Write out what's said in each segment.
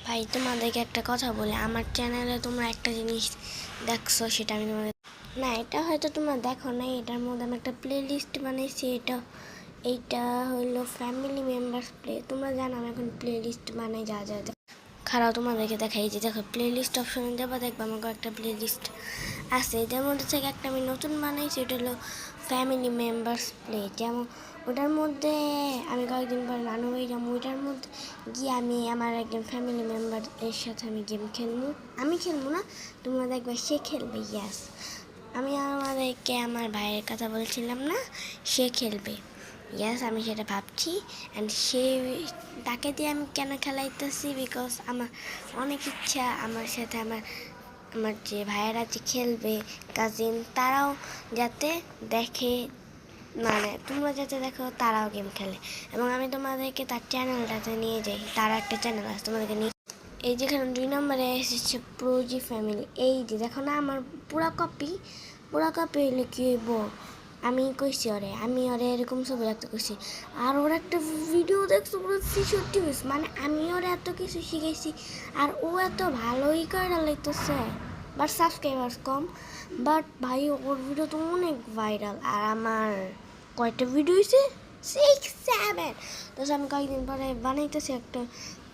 ভাই তোমাদেরকে একটা কথা বলি, আমার চ্যানেলে তোমরা একটা জিনিস দেখছো, সেটা আমি তোমাদের না, এটা হয়তো তোমরা দেখো নাই। এটার মধ্যে আমি একটা প্লে লিস্ট বানাইছি। এইটা হইলো ফ্যামিলি মেম্বার্স প্লে। তোমরা জানো আমি এখন প্লে লিস্ট বানাই যা যা খারাপ তোমাদেরকে দেখাই। যে দেখো প্লে লিস্ট অপশনে যাবা, দেখবা আমার একটা প্লে লিস্ট আছে। এটার মধ্যে থেকে একটা আমি নতুন বানাইছি, ওটা হলো ফ্যামিলি মেম্বার্স প্লে। যেমন ওটার মধ্যে আমি কয়েকদিন পর নানু হয়ে যাবো, ওইটার মধ্যে গিয়ে আমি আমার একজন ফ্যামিলি মেম্বার এর সাথে আমি গেম খেলবো। আমি খেলবো না, তোমরা দেখবে সে খেলবে। ইয়াস, আমি আমাদেরকে আমার ভাইয়ের কথা বলছিলাম না, সে খেলবে। ইয়াস, আমি সেটা ভাবছি। অ্যান্ড তাকে দিয়ে আমি কেন খেলাইতেছি, বিকজ আমার অনেক ইচ্ছা আমার সাথে আমার আমার যে ভাইয়েরা যে খেলবে কাজিন, তারাও যাতে দেখে, মানে তোমরা যাতে দেখো তারাও গেম খেলে। এবং আমি তোমাদেরকে তার চ্যানেলটাতে নিয়ে যাই। তার একটা চ্যানেল আছে, তোমাদেরকে নিয়ে এই যেখানে 2 নম্বরে এসেছে প্রোজি ফ্যামিলি। এই যে দেখো না, আমার পুরা কপি হইলে কি হইব। আমি কইছি আমি এরকম ছবি রাখতে কইছি। আর ওর একটা ভিডিও দেখছো পুরো 66 ভিউজ। মানে আমি এত কিছু শিখেছি, আর ও এত ভালোই করে লাগতেছে। But subscribers com. বাট ভাই ওর ভিডিও তো অনেক ভাইরাল। আর আমার কয়টা ভিডিও হয়েছে, 6-7। তো আমি কয়েকদিন পরে বানাইতেছি একটা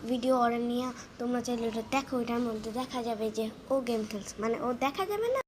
ভিডিও ওরা নিয়ে। তোমরা চাইলে ওটা দেখো, ওইটার মধ্যে দেখা যাবে যে ও গেম খেলছে। মানে ও দেখা যাবে না।